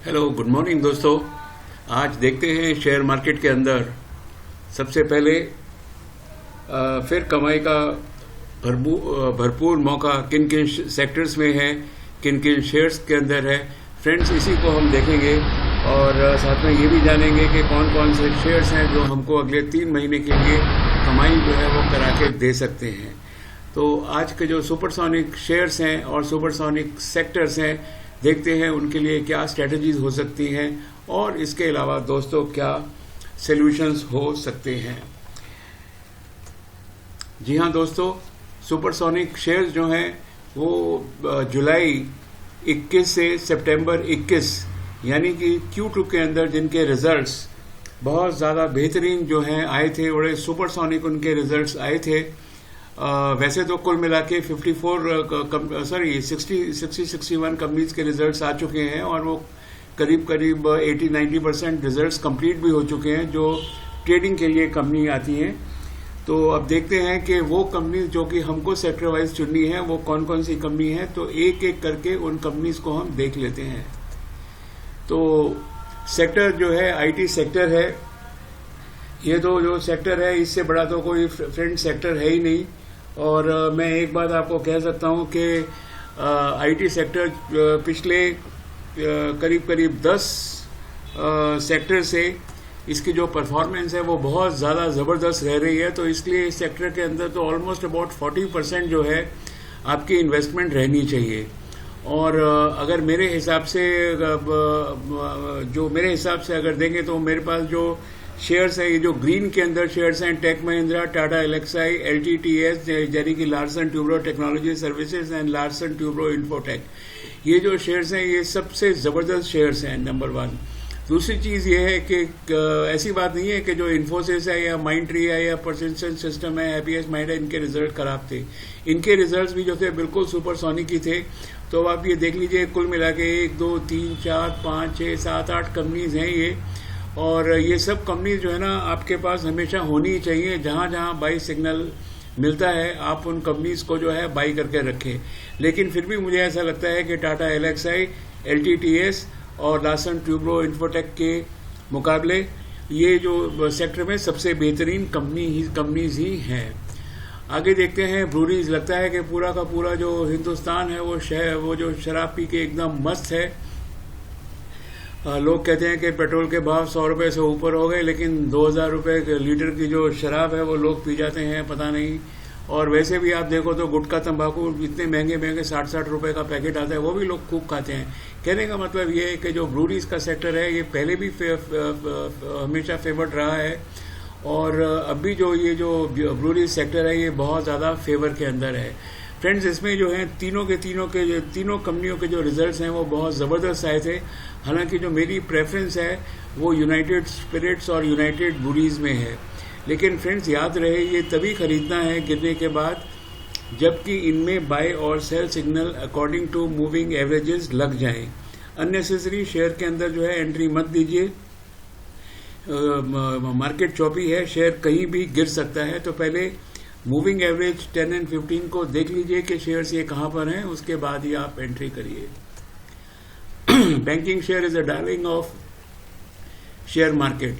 Hello, good morning दोस्तों। आज देखते हैं शेयर मार्केट के अंदर सबसे पहले फिर कमाई का भरपूर मौका किन किन सेक्टर्स में है, किन किन शेयर्स के अंदर है। फ्रेंड्स, इसी को हम देखेंगे और साथ में ये भी जानेंगे कि कौन कौन से शेयर्स हैं जो हमको अगले 3 महीने के लिए कमाई जो है वो करा के दे सकते हैं। तो आज के जो सुपरसोनिक शेयर्स हैं और सुपरसोनिक सेक्टर्स हैं, देखते हैं उनके लिए क्या स्ट्रेटजीज हो सकती हैं और इसके अलावा दोस्तों क्या सॉल्यूशंस हो सकते हैं। जी हाँ दोस्तों, सुपरसोनिक शेयर्स जो हैं वो जुलाई 21 से सितंबर 21 यानी कि Q2 के अंदर जिनके रिजल्ट्स बहुत ज़्यादा बेहतरीन जो हैं आए थे, बड़े सुपरसोनिक उनके रिजल्ट्स आए थे। वैसे तो कुल मिला के 61 कंपनीज के रिजल्ट्स आ चुके हैं और वो करीब 80-90% रिजल्ट्स कंप्लीट भी हो चुके हैं जो ट्रेडिंग के लिए कंपनी आती हैं। तो अब देखते हैं कि वो कंपनीज जो कि हमको सेक्टर वाइज चुननी है वो कौन कौन सी कंपनी है। तो एक एक करके उन कंपनीज को हम देख लेते हैं। तो सेक्टर जो है IT सेक्टर है। ये तो जो सेक्टर है इससे बड़ा तो कोई फ्रेंड सेक्टर है ही नहीं। और मैं एक बात आपको कह सकता हूं कि IT सेक्टर पिछले करीब 10 सेक्टर से इसकी जो परफॉर्मेंस है वो बहुत ज़्यादा ज़बरदस्त रह रही है। तो इसलिए इस सेक्टर के अंदर तो ऑलमोस्ट अबाउट 40% जो है आपकी इन्वेस्टमेंट रहनी चाहिए। और अगर मेरे हिसाब से अगर देंगे तो मेरे पास जो शेयर्स है, ये जो ग्रीन के अंदर शेयर्स हैं, टेक महिंद्रा, टाटा एलेक्साई, LTTS यानी कि Larsen Toubro technology services and Larsen Toubro infotech, ये जो शेयर्स हैं ये सबसे ज़बरदस्त शेयर्स हैं, नंबर 1। दूसरी चीज़ ये है कि ऐसी बात नहीं है कि जो इन्फोसिस है या माइंडट्री है या परसिस्टेंट सिस्टम है, हैप्पीएस्ट माइंड है, इनके रिजल्ट खराब थे। इनके रिजल्ट्स भी जो थे बिल्कुल सुपरसोनिक ही थे। तो आप ये देख लीजिए, कुल मिला के 1, 2, 3, 4, 5, 6, 7, 8 कंपनीज हैं ये। और ये सब कंपनीज जो है ना आपके पास हमेशा होनी ही चाहिए। जहाँ जहाँ बाई सिग्नल मिलता है आप उन कंपनीज को जो है बाई करके रखें। लेकिन फिर भी मुझे ऐसा लगता है कि टाटा एलेक्साई, LTTS और लार्सन ट्यूब्रो इन्फोटेक के मुकाबले ये जो सेक्टर में सबसे बेहतरीन कंपनीज ही हैं। आगे देखते हैं ब्रूरीज। लगता है कि पूरा का पूरा जो हिंदुस्तान है वो जो शराब पी के एकदम मस्त है। लोग कहते हैं कि पेट्रोल के भाव 100 रुपये से ऊपर हो गए, लेकिन 2000 रुपये लीटर की जो शराब है वो लोग पी जाते हैं, पता नहीं। और वैसे भी आप देखो तो गुटखा तंबाकू इतने महंगे 60 रुपये का पैकेट आता है, वो भी लोग खूब खाते हैं। कहने का मतलब ये है कि जो ब्रूरीज का सेक्टर है ये पहले भी हमेशा फेवर्ड रहा है और अभी जो ये जो ब्रूरीज सेक्टर है ये बहुत ज़्यादा फेवर के अंदर है। फ्रेंड्स, इसमें जो है तीनों कंपनियों के जो रिजल्ट्स हैं वो बहुत ज़बरदस्त आए थे। हालांकि जो मेरी प्रेफरेंस है वो यूनाइटेड स्पिरिट्स और यूनाइटेड ब्रूरीज में है। लेकिन फ्रेंड्स, याद रहे ये तभी खरीदना है गिरने के बाद जबकि इनमें बाय और sell signal according to moving averages लग जाएं। अननेसेसरी शेयर के अंदर जो है एंट्री मत दीजिए। मार्केट चौपी है, शेयर कहीं भी गिर सकता है। तो पहले मूविंग एवरेज 10 और 15 को देख लीजिए कि शेयर्स ये कहाँ पर हैं, उसके बाद ही आप एंट्री करिए। Banking share is a darling of share market.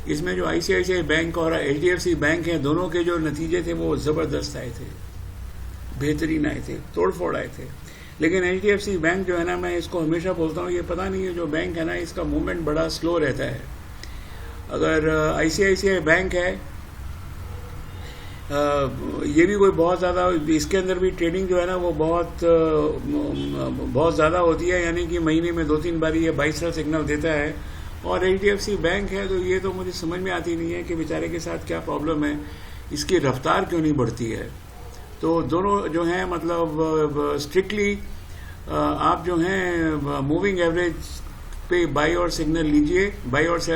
इसमें जो ICICI बैंक और HDFC बैंक हैं, दोनों के जो नतीजे थे वो ज़बरदस्त आए थे, बेहतरीन आए थे, तोड़फोड़ आए थे। लेकिन HDFC बैंक जो है ना, मैं इसको हमेशा बोलता हूँ, ये पता नहीं है जो बैंक है ना इसका मूवमेंट बड़ा स्लो रहता है। अगर ICICI बैंक है ये भी कोई बहुत ज़्यादा, इसके अंदर भी ट्रेडिंग जो है ना वो बहुत ज़्यादा होती है, यानी कि महीने में 2-3 बार ये बाई सेल सिग्नल देता है। और HDFC बैंक है तो ये तो मुझे समझ में आती नहीं है कि बेचारे के साथ क्या प्रॉब्लम है, इसकी रफ्तार क्यों नहीं बढ़ती है। तो दोनों जो हैं मतलब स्ट्रिक्टली आप जो हैं मूविंग एवरेज पे बाई और सेल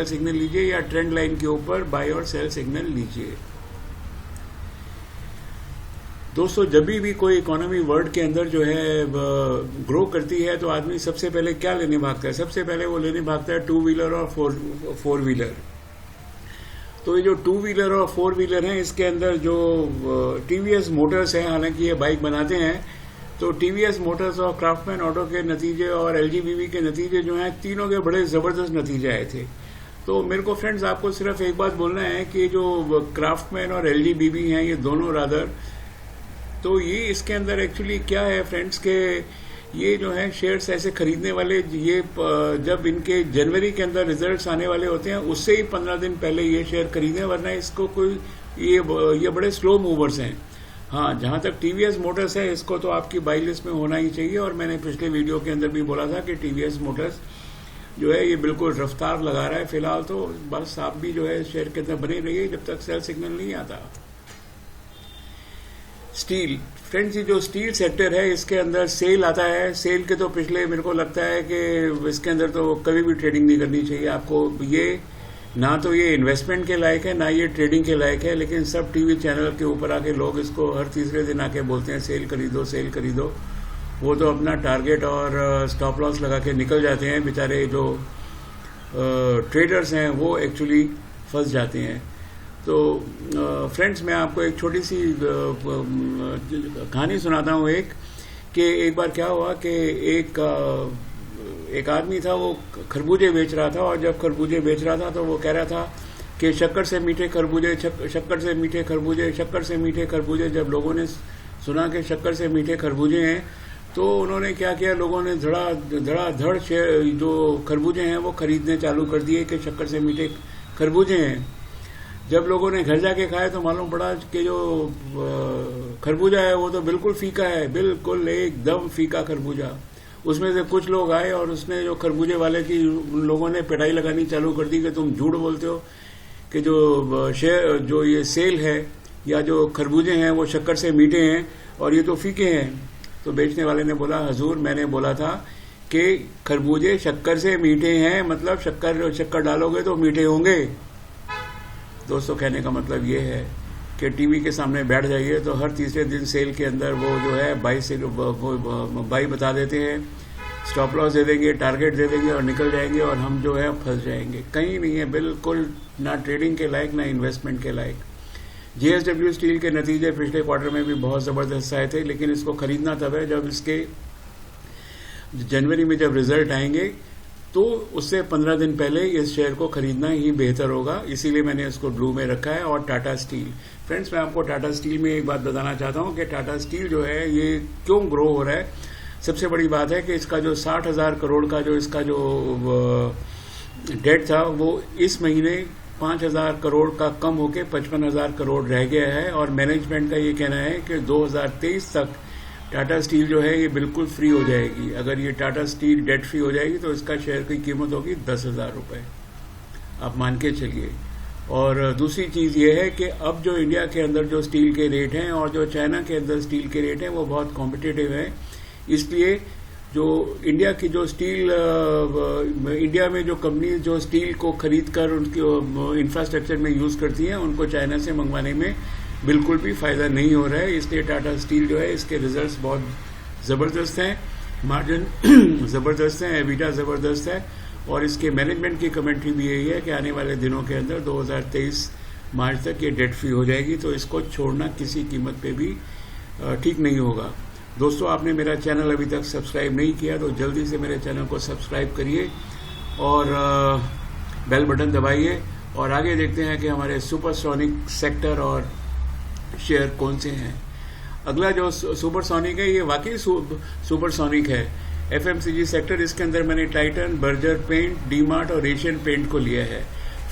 सिग्नल लीजिए या ट्रेंड लाइन के ऊपर बाई और सेल सिग्नल लीजिए। दोस्तों, जब भी कोई इकोनॉमी वर्ल्ड के अंदर जो है ग्रो करती है तो आदमी सबसे पहले क्या लेने भागता है? सबसे पहले वो लेने भागता है 2 व्हीलर और 4 व्हीलर। तो ये जो 2 व्हीलर और 4 व्हीलर हैं इसके अंदर जो TVS मोटर्स हैं, हालांकि ये बाइक बनाते हैं, तो टीवीएस मोटर्स और क्राफ्टमैन ऑटो के नतीजे और एलजीबीवी के नतीजे जो हैं, तीनों के बड़े ज़बरदस्त नतीजे आए थे। तो मेरे को फ्रेंड्स आपको सिर्फ एक बात बोलना है कि जो क्राफ्टमैन और एलजीबीवी हैं, ये दोनों रादर, तो ये इसके अंदर एक्चुअली क्या है फ्रेंड्स के ये जो है शेयर्स ऐसे खरीदने वाले, ये जब इनके जनवरी के अंदर रिजल्ट्स आने वाले होते हैं उससे ही 15 दिन पहले ये शेयर खरीदें, वरना इसको कोई ये बड़े स्लो मूवर्स हैं। हाँ, जहां तक टीवीएस मोटर्स है, इसको तो आपकी बाई लिस्ट में होना ही चाहिए, और मैंने पिछले वीडियो के अंदर भी बोला था कि टीवीएस मोटर्स जो है ये बिल्कुल रफ्तार लगा रहा है फिलहाल, तो बस आप भी जो है शेयर के अंदर बने रहिए जब तक सेल सिग्नल नहीं आता। स्टील फ्रेंड्स, ये जो स्टील सेक्टर है इसके अंदर सेल आता है। सेल के तो पिछले मेरे को लगता है कि इसके अंदर तो कभी भी ट्रेडिंग नहीं करनी चाहिए आपको। ये ना तो ये इन्वेस्टमेंट के लायक है, ना ये ट्रेडिंग के लायक है, लेकिन सब टीवी चैनल के ऊपर आके लोग इसको हर तीसरे दिन आके बोलते हैं सेल खरीदो सेल खरीदो। वो तो अपना टारगेट और स्टॉप लॉस लगा के निकल जाते हैं बेचारे। जो ट्रेडर्स हैं वो एक्चुअली फंस जाते हैं। तो फ्रेंड्स, मैं आपको एक छोटी सी कहानी सुनाता हूँ कि एक बार क्या हुआ कि एक आदमी था, वो खरबूजे बेच रहा था, और जब खरबूजे बेच रहा था तो वो कह रहा था कि शक्कर से मीठे खरबूजे, शक्कर से मीठे खरबूजे, शक्कर से मीठे खरबूजे। जब लोगों ने सुना कि शक्कर से मीठे खरबूजे हैं तो उन्होंने क्या किया, लोगों ने धड़ाधड़ जो खरबूजे हैं वो खरीदने चालू कर दिए कि शक्कर से मीठे खरबूजे हैं। जब लोगों ने घर जाके खाए तो मालूम पड़ा कि जो खरबूजा है वो तो बिल्कुल फीका है, बिल्कुल एकदम फीका खरबूजा। उसमें से कुछ लोग आए और उसने जो खरबूजे वाले की उन लोगों ने पिटाई लगानी चालू कर दी कि तुम झूठ बोलते हो कि जो ये सेल है या जो खरबूजे हैं वो शक्कर से मीठे हैं और ये तो फीके हैं। तो बेचने वाले ने बोला, हजूर मैंने बोला था कि खरबूजे शक्कर से मीठे हैं, मतलब शक्कर डालोगे तो मीठे होंगे। दोस्तों, कहने का मतलब ये है कि टीवी के सामने बैठ जाइए तो हर तीसरे दिन सेल के अंदर वो जो है बाई बता देते हैं, स्टॉप लॉस दे देंगे, टारगेट दे देंगे और निकल जाएंगे, और हम जो है फंस जाएंगे। कहीं नहीं है, बिल्कुल ना ट्रेडिंग के लायक ना इन्वेस्टमेंट के लायक। जेएसडब्ल्यू स्टील के नतीजे पिछले क्वार्टर में भी बहुत ज़बरदस्त आए थे, लेकिन इसको खरीदना तब है जब इसके जनवरी में जब रिजल्ट आएंगे, तो उससे 15 दिन पहले इस शेयर को खरीदना ही बेहतर होगा। इसीलिए मैंने इसको ब्लू में रखा है। और टाटा स्टील, फ्रेंड्स, मैं आपको टाटा स्टील में एक बात बताना चाहता हूं कि टाटा स्टील जो है ये क्यों ग्रो हो रहा है। सबसे बड़ी बात है कि इसका जो 60,000 करोड़ का जो इसका जो डेट था वो इस महीने 5,000 करोड़ का कम होकर 55,000 करोड़ रह गया है। और मैनेजमेंट का ये कहना है कि 2023 तक टाटा स्टील जो है ये बिल्कुल फ्री हो जाएगी। अगर ये टाटा स्टील डेट फ्री हो जाएगी तो इसका शेयर की कीमत होगी 10,000 रुपये, आप मान के चलिए। और दूसरी चीज़ ये है कि अब जो इंडिया के अंदर जो स्टील के रेट हैं और जो चाइना के अंदर स्टील के रेट हैं वो बहुत कॉम्पिटिटिव हैं। इसलिए जो इंडिया की जो स्टील इंडिया में जो कंपनी जो स्टील को खरीद कर उनके इंफ्रास्ट्रक्चर में यूज़ करती हैं, उनको चाइना से मंगवाने में बिल्कुल भी फ़ायदा नहीं हो रहा है। इसलिए टाटा स्टील जो है इसके रिजल्ट्स बहुत ज़बरदस्त हैं, मार्जिन ज़बरदस्त है, एबिटा ज़बरदस्त है, और इसके मैनेजमेंट की कमेंट्री भी यही है कि आने वाले दिनों के अंदर 2023 मार्च तक ये डेट फ्री हो जाएगी। तो इसको छोड़ना किसी कीमत पे भी ठीक नहीं होगा। दोस्तों, आपने मेरा चैनल अभी तक सब्सक्राइब नहीं किया तो जल्दी से मेरे चैनल को सब्सक्राइब करिए और बेल बटन दबाइए, और आगे देखते हैं कि हमारे सुपरसोनिक सेक्टर और शेयर कौन से हैं। अगला जो सुपरसोनिक है ये वाकई सुपरसोनिक है, एफएमसीजी सेक्टर। इसके अंदर मैंने टाइटन, बर्जर पेंट, डीमार्ट और एशियन पेंट को लिया है।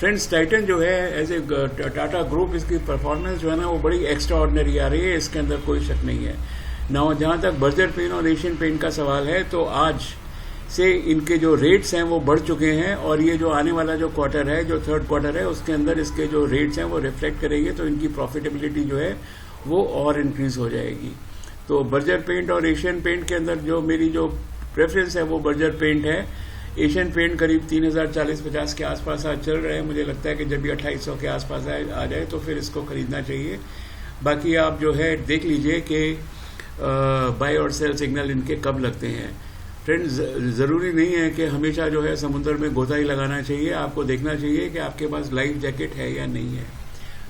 फ्रेंड्स, टाइटन जो है एज ए टाटा ग्रुप, इसकी परफॉर्मेंस जो है ना वो बड़ी एक्स्ट्रा ऑर्डिनरी आ रही है, इसके अंदर कोई शक नहीं है ना। जहाँ तक बर्जर पेंट और एशियन पेंट का सवाल है तो आज से इनके जो रेट्स हैं वो बढ़ चुके हैं, और ये जो आने वाला जो क्वार्टर है, जो थर्ड क्वार्टर है, उसके अंदर इसके जो रेट्स हैं वो रिफ्लेक्ट करेंगे, तो इनकी प्रॉफिटेबिलिटी जो है वो और इंक्रीज हो जाएगी। तो बर्जर पेंट और एशियन पेंट के अंदर जो मेरी जो प्रेफरेंस है वो बर्जर पेंट है। एशियन पेंट करीब 3,040-50 के आसपास आज चल रहे हैं। मुझे लगता है कि जब ये 2,800 के आसपास आ जाए तो फिर इसको खरीदना चाहिए। बाकी आप जो है देख लीजिए कि बाय और सेल सिग्नल इनके कब लगते हैं। फ्रेंड्स, ज़रूरी नहीं है कि हमेशा जो है समुद्र में गोता ही लगाना चाहिए, आपको देखना चाहिए कि आपके पास लाइफ जैकेट है या नहीं है।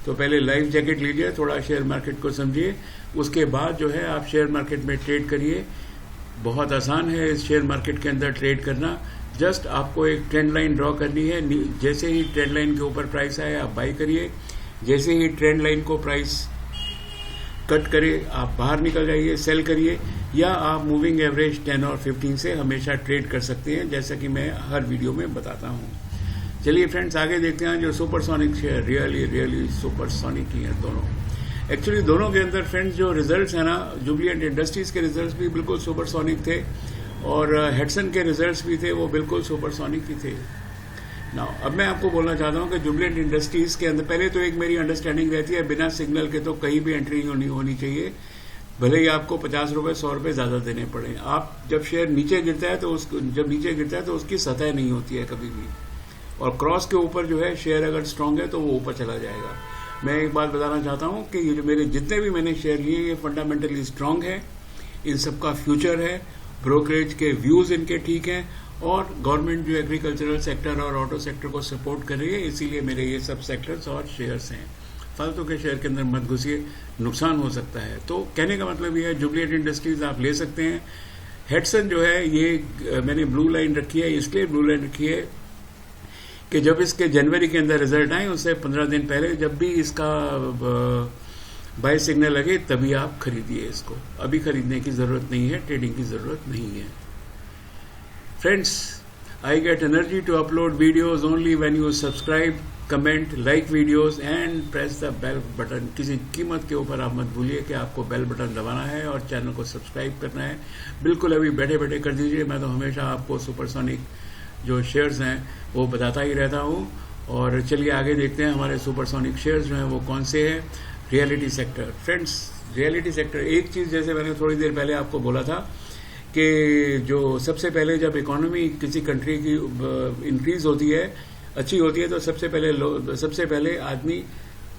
तो पहले लाइफ जैकेट लीजिए, थोड़ा शेयर मार्केट को समझिए, उसके बाद जो है आप शेयर मार्केट में ट्रेड करिए। बहुत आसान है इस शेयर मार्केट के अंदर ट्रेड करना। जस्ट आपको एक ट्रेंड लाइन ड्रॉ करनी है। जैसे ही ट्रेंड लाइन के ऊपर प्राइस आए आप बाई करिए, जैसे ही ट्रेंड लाइन को प्राइस कट करे आप बाहर निकल जाइए, सेल करिए, या आप मूविंग एवरेज 10 और 15 से हमेशा ट्रेड कर सकते हैं, जैसा कि मैं हर वीडियो में बताता हूँ। चलिए फ्रेंड्स, आगे देखते हैं जो सुपरसोनिक शेयर रियली सुपरसोनिक ही है दोनों। एक्चुअली दोनों के अंदर फ्रेंड्स जो रिजल्ट्स हैं ना, जुबिलेंट इंडस्ट्रीज के रिजल्ट्स भी बिल्कुल सुपरसोनिक थे और हेडसन के रिजल्ट्स भी थे, वो बिल्कुल सुपरसोनिक ही थे। ना अब मैं आपको बोलना चाहता हूँ कि जुबिलेंट इंडस्ट्रीज के अंदर पहले तो एक मेरी अंडरस्टैंडिंग रहती है बिना सिग्नल के तो कहीं भी एंट्री होनी चाहिए, भले ही आपको 50 रुपए 100 रुपए ज्यादा देने पड़े। आप जब शेयर नीचे गिरता है तो उसकी सतह नहीं होती है कभी भी, और क्रॉस के ऊपर जो है शेयर अगर स्ट्रांग है तो वो ऊपर चला जाएगा। मैं एक बात बताना चाहता हूँ कि ये जो मेरे जितने भी मैंने शेयर लिए ये फंडामेंटली स्ट्रांग है, इन सबका फ्यूचर है, ब्रोकरेज के व्यूज इनके ठीक हैं, और गवर्नमेंट जो एग्रीकल्चरल सेक्टर और ऑटो सेक्टर को सपोर्ट कर रही है, इसीलिए मेरे ये सब सेक्टर्स और शेयर्स हैं। फालतू के शेयर के अंदर मत घुसिए, नुकसान हो सकता है। तो कहने का मतलब ये है जुबिलेंट इंडस्ट्रीज आप ले सकते हैं। हेडसन जो है ये मैंने ब्लू लाइन रखी है, इसलिए ब्लू लाइन रखी है कि जब इसके जनवरी के अंदर रिजल्ट आए उससे 15 दिन पहले जब भी इसका बाय सिग्नल लगे तभी आप खरीदिए इसको। अभी खरीदने की जरूरत नहीं है, ट्रेडिंग की जरूरत नहीं है। Friends, I get energy to upload videos only when you subscribe, comment, like videos and press the bell button. किसी कीमत के ऊपर आप मत भूलिए कि आपको बेल बटन दबाना है और चैनल को सब्सक्राइब करना है। बिल्कुल अभी बैठे बैठे कर दीजिए। मैं तो हमेशा आपको सुपरसोनिक जो शेयर्स हैं वो बताता ही रहता हूँ। और चलिए आगे देखते हैं हमारे सुपरसोनिक शेयर्स जो हैं वो कौन से हैं। Reality sector, friends reality sector एक चीज़ जैसे मैंने थोड़ी देर पहले आपको बोला था कि जो सबसे पहले जब इकोनॉमी किसी कंट्री की इंक्रीज होती है, अच्छी होती है, तो सबसे पहले आदमी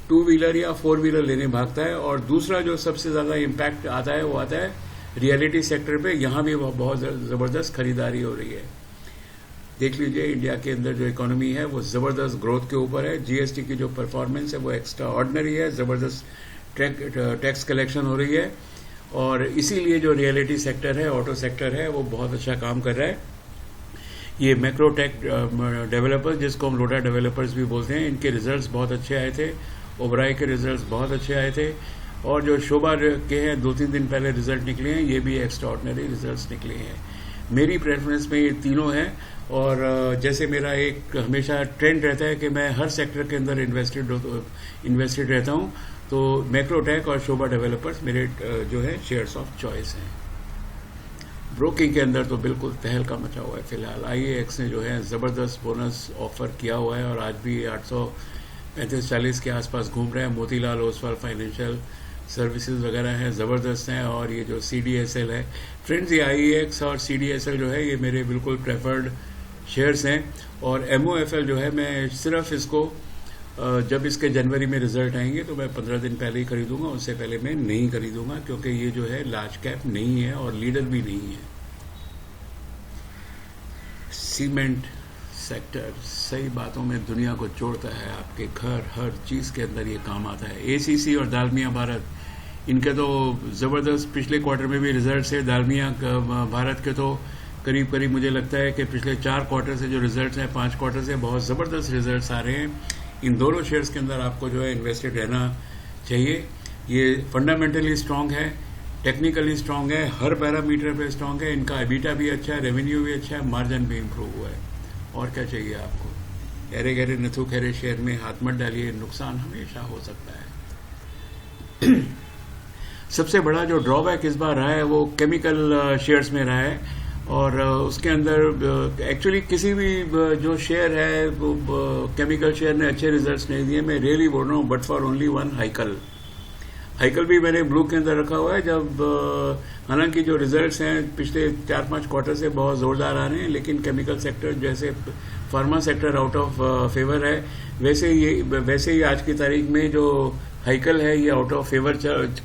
2 व्हीलर या 4 व्हीलर लेने भागता है। और दूसरा जो सबसे ज़्यादा इम्पैक्ट आता है वो आता है रियलिटी सेक्टर पे। यहाँ भी बहुत ज़बरदस्त खरीदारी हो रही है। देख लीजिए इंडिया के अंदर जो इकोनॉमी है वो ज़बरदस्त ग्रोथ के ऊपर है। जीएसटी की जो परफॉर्मेंस है वो एक्स्ट्रा ऑर्डिनरी है, ज़बरदस्त टैक्स कलेक्शन हो रही है, और इसीलिए जो रियलिटी सेक्टर है, ऑटो सेक्टर है, वो बहुत अच्छा काम कर रहा है। ये मैक्रोटेक डेवलपर्स, जिसको हम लोटा डेवलपर्स भी बोलते हैं, इनके रिजल्ट्स बहुत अच्छे आए थे। ओबराई के रिजल्ट्स बहुत अच्छे आए थे, और जो शोभा के हैं 2-3 दिन पहले रिजल्ट निकले हैं, ये भी एक्स्ट्रा ऑर्डिनरी रिजल्ट निकले हैं। मेरी प्रेफरेंस में ये तीनों हैं, और जैसे मेरा एक हमेशा ट्रेंड रहता है कि मैं हर सेक्टर के अंदर इन्वेस्टेड रहता हूं, तो मैक्रोटेक और शोभा डेवलपर्स मेरे जो है शेयर्स ऑफ चॉइस हैं। ब्रोकिंग के अंदर तो बिल्कुल तहलका मचा हुआ है फिलहाल। IEX ने जो है ज़बरदस्त बोनस ऑफर किया हुआ है, और आज भी 835-40 के आसपास घूम रहे हैं। मोतीलाल ओसवाल फाइनेंशियल सर्विसेज वगैरह हैं, ज़बरदस्त हैं। और ये जो CDSL है फ्रेंड्स, ये IEX और CDSL जो है ये मेरे बिल्कुल प्रेफर्ड शेयर्स हैं। और MOFL जो है मैं सिर्फ इसको जब इसके जनवरी में रिजल्ट आएंगे तो मैं 15 दिन पहले ही खरीदूंगा, उससे पहले मैं नहीं खरीदूंगा, क्योंकि ये जो है लार्ज कैप नहीं है और लीडर भी नहीं है। सीमेंट सेक्टर सही बातों में दुनिया को जोड़ता है, आपके घर हर चीज़ के अंदर ये काम आता है। ACC और दालमिया भारत, इनके तो ज़बरदस्त पिछले क्वार्टर में भी रिजल्ट्स है। दालमिया भारत के तो करीब मुझे लगता है कि पिछले 4 क्वार्टर से जो रिजल्ट्स हैं, 5 क्वार्टर से बहुत ज़बरदस्त रिजल्ट्स आ रहे हैं। इन दोनों शेयर्स के अंदर आपको जो है इन्वेस्टेड रहना चाहिए। ये फंडामेंटली स्ट्रांग है, टेक्निकली स्ट्रांग है, हर पैरामीटर पे स्ट्रांग है। इनका EBITDA भी अच्छा है, रेवेन्यू भी अच्छा है, मार्जिन भी इम्प्रूव हुआ है। और क्या चाहिए आपको। गहरे गहरे नथु खैरे शेयर में हाथ मत डालिए, नुकसान हमेशा हो सकता है। सबसे बड़ा जो ड्रॉबैक इस बार रहा है वो केमिकल शेयर्स में रहा है, और उसके अंदर एक्चुअली किसी भी जो शेयर है वो केमिकल शेयर ने अच्छे रिजल्ट्स नहीं दिए। मैं रियली बोल रहा हूँ, बट फॉर ओनली वन हाइकल भी मैंने ब्लू के अंदर रखा हुआ है। जब हालांकि जो रिजल्ट्स हैं पिछले 4-5 क्वार्टर से बहुत जोरदार आ रहे हैं, लेकिन केमिकल सेक्टर जैसे pharma sector out of favour है, वैसे ही आज की तारीख में जो हाइकल है ये out of favour,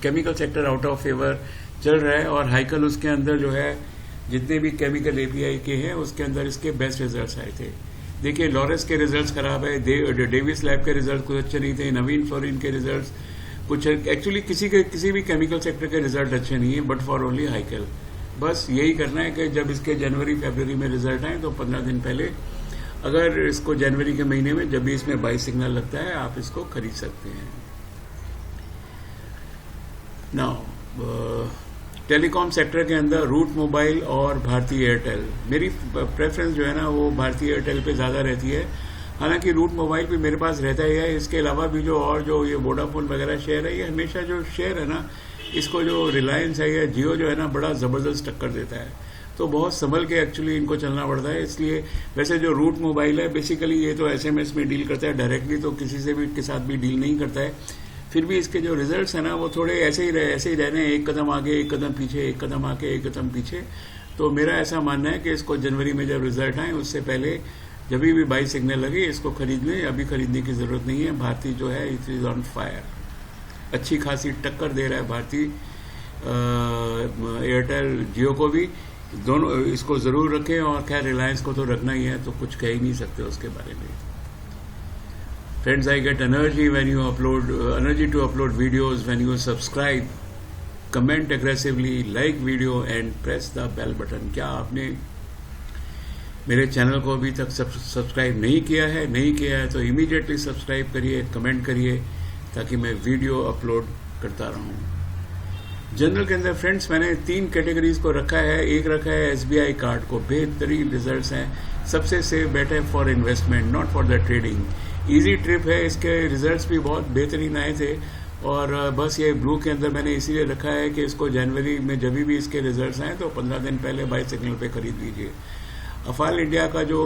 chemical sector out of favour चल रहा है। और हाइकल उसके अंदर जो है जितने भी केमिकल API के हैं उसके अंदर इसके बेस्ट रिजल्ट्स आए थे। देखिए लॉरेस के रिजल्ट्स खराब है, डेविस लैब के रिजल्ट कुछ अच्छे नहीं थे, नवीन फ्लोरिन के रिजल्ट्स कुछ एक्चुअली किसी भी केमिकल सेक्टर के रिजल्ट अच्छे नहीं है, बट फॉर ओनली हाइकल। बस यही करना है कि जब इसके जनवरी फरवरी में रिजल्ट आए तो 15 दिन पहले, अगर इसको जनवरी के महीने में जब भी इसमें बाई सिग्नल लगता है आप इसको खरीद सकते हैं। नाउ टेलीकॉम सेक्टर के अंदर रूट मोबाइल और भारती एयरटेल, मेरी प्रेफरेंस जो है ना वो भारती एयरटेल पे ज़्यादा रहती है। हालांकि रूट मोबाइल भी मेरे पास रहता ही है, इसके अलावा भी जो ये वोडाफोन वगैरह शेयर है, ये हमेशा जो शेयर है ना इसको जो रिलायंस है या जियो जो है ना बड़ा ज़बरदस्त टक्कर देता है, तो बहुत संभल के एक्चुअली इनको चलना पड़ता है। इसलिए वैसे जो रूट मोबाइल है बेसिकली ये तो SMS में डील करता है डायरेक्टली, तो किसी से भी के साथ भी डील नहीं करता है। फिर भी इसके जो रिजल्ट्स हैं ना वो थोड़े ऐसे ही रह रहे हैं, एक कदम आगे एक कदम पीछे, एक कदम आगे एक कदम पीछे। तो मेरा ऐसा मानना है कि इसको जनवरी में जब रिजल्ट आए उससे पहले जब भी बाई सिग्नल लगे इसको खरीद लें, अभी खरीदने की ज़रूरत नहीं है। भारती जो है इट इज़ ऑन फायर, अच्छी खासी टक्कर दे रहा है भारती एयरटेल जियो को भी, दोनों इसको ज़रूर रखें। और खैर रिलायंस को तो रखना ही है, तो कुछ कह ही नहीं सकते उसके बारे में। Friends, I get energy to upload videos when you subscribe, comment aggressively, like video and press the bell button. क्या आपने मेरे चैनल को अभी तक सब्सक्राइब नहीं किया है तो इमीडिएटली सब्सक्राइब करिए, कमेंट करिए, ताकि मैं वीडियो अपलोड करता रहूं। जनरल के अंदर फ्रेंड्स मैंने 3 कैटेगरीज को रखा है। एक रखा है SBI कार्ड को, बेहतरीन रिजल्ट्स हैं, सबसे सेफ बेट है for investment, not for the trading. Easy trip है, इसके रिजल्ट्स भी बहुत बेहतरीन आए थे। और बस ये ब्लू के अंदर मैंने इसीलिए रखा है कि इसको जनवरी में जब भी इसके रिजल्ट्स आए तो 15 दिन पहले बाई सिग्नल पे खरीद लीजिए। अफाल इंडिया का जो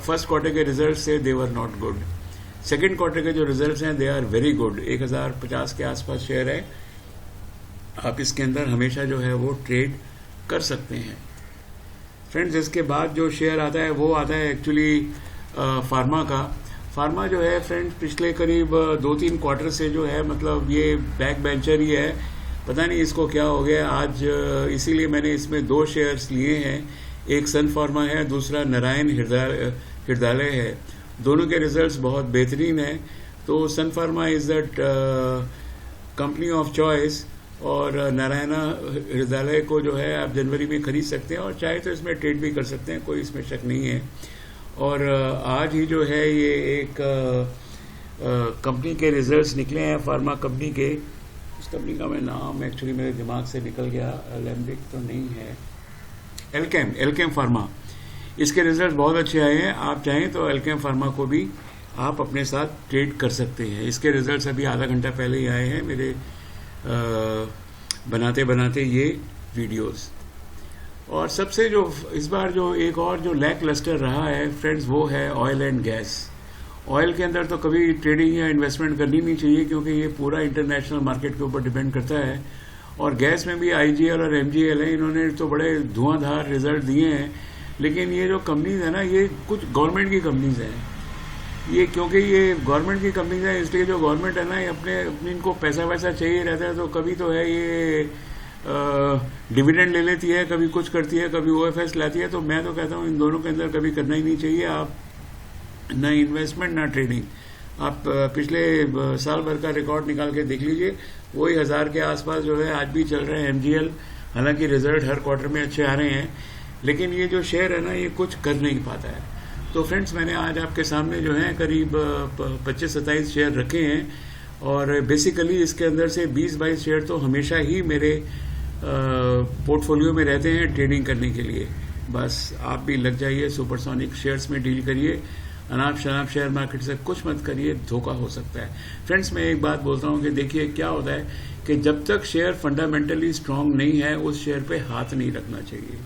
फर्स्ट क्वार्टर के रिजल्ट्स थे they were not good, second quarter के जो रिजल्ट्स हैं दे आर वेरी गुड। 1050 के आसपास शेयर है, आप इसके अंदर हमेशा जो है वो ट्रेड कर सकते हैं। फ्रेंड्स इसके बाद जो शेयर आता है वो आता है एक्चुअली फार्मा का। फार्मा जो है फ्रेंड्स पिछले करीब 2-3 क्वार्टर से जो है मतलब ये बैक बेंचर ही है, पता नहीं इसको क्या हो गया आज। इसीलिए मैंने इसमें 2 शेयर्स लिए हैं, एक सन फार्मा है, दूसरा नारायण हृदयालय है। दोनों के रिजल्ट्स बहुत बेहतरीन हैं। तो Sun Pharma is the company of choice, और नारायण हृदयालय को जो है आप जनवरी में खरीद सकते हैं और चाहे तो इसमें ट्रेड भी कर सकते हैं, कोई इसमें शक नहीं है। और आज ही जो है ये एक कंपनी के रिजल्ट्स निकले हैं, फार्मा कंपनी के। उस कंपनी का मैं नाम एक्चुअली मेरे दिमाग से निकल गया, एलेम्बिक तो नहीं है, एल्केम फार्मा। इसके रिजल्ट बहुत अच्छे आए हैं, आप चाहें तो एल्केम फार्मा को भी आप अपने साथ ट्रेड कर सकते हैं। इसके रिजल्ट्स अभी आधा घंटा पहले ही आए हैं मेरे बनाते ये वीडियोस। और सबसे जो इस बार जो एक और जो लैक लस्टर रहा है फ्रेंड्स वो है ऑयल एंड गैस। ऑयल के अंदर तो कभी ट्रेडिंग या इन्वेस्टमेंट करनी नहीं चाहिए, क्योंकि ये पूरा इंटरनेशनल मार्केट के ऊपर डिपेंड करता है। और गैस में भी IGL और MGL है, इन्होंने तो बड़े धुआंधार रिजल्ट दिए हैं। लेकिन ये जो कंपनीज है ना ये कुछ गवर्नमेंट की कंपनीज हैं, ये क्योंकि ये गवर्नमेंट की कंपनीज है इसलिए जो गवर्नमेंट है ना ये अपने इनको पैसा वैसा चाहिए रहता है, तो कभी तो है ये डिविडेंड ले लेती है, कभी कुछ करती है, कभी OFS लाती है। तो मैं तो कहता हूँ इन दोनों के अंदर कभी करना ही नहीं चाहिए, आप ना इन्वेस्टमेंट ना ट्रेडिंग। आप पिछले साल भर का रिकॉर्ड निकाल के देख लीजिए, वही 1000 के आसपास जो है आज भी चल रहे हैं MGL। हालांकि रिजल्ट हर क्वार्टर में अच्छे आ रहे हैं, लेकिन ये जो शेयर है ना ये कुछ कर नहीं पाता है। तो फ्रेंड्स मैंने आज आपके सामने जो है करीब 25-27 शेयर रखे हैं, और बेसिकली इसके अंदर से 20-22 शेयर तो हमेशा ही मेरे पोर्टफोलियो में रहते हैं ट्रेडिंग करने के लिए। बस आप भी लग जाइए, सुपरसोनिक शेयर्स में डील करिए, अनाप शनाप शेयर मार्केट से कुछ मत करिए, धोखा हो सकता है। फ्रेंड्स मैं एक बात बोलता हूँ कि देखिए क्या होता है कि जब तक शेयर फंडामेंटली स्ट्रांग नहीं है उस शेयर पे हाथ नहीं रखना चाहिए।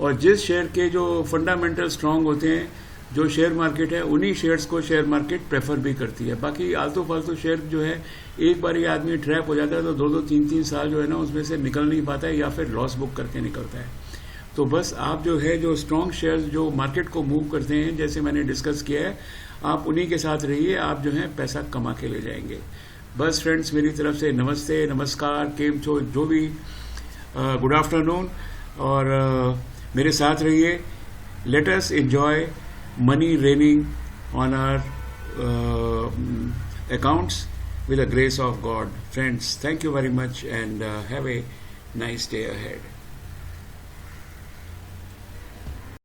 और जिस शेयर के जो फंडामेंटल स्ट्रांग होते हैं, जो शेयर मार्केट है उन्हीं शेयर्स को शेयर मार्केट प्रेफर भी करती है। बाकी आलतू फालतू शेयर जो है एक बार ये आदमी ट्रैप हो जाता है तो 2-2, 3-3 साल जो है ना उसमें से निकल नहीं पाता है, या फिर लॉस बुक करके निकलता है। तो बस आप जो है जो स्ट्रांग शेयर्स जो मार्केट को मूव करते हैं, जैसे मैंने डिस्कस किया है, आप उन्हीं के साथ रहिए, आप जो है पैसा कमा के ले जाएंगे। बस फ्रेंड्स मेरी तरफ से नमस्ते, नमस्कार, केम छो, जो भी गुड आफ्टरनून, और मेरे साथ रहिए। Let us enjoy money raining on our accounts with the grace of God. Friends, thank you very much and have a nice day ahead.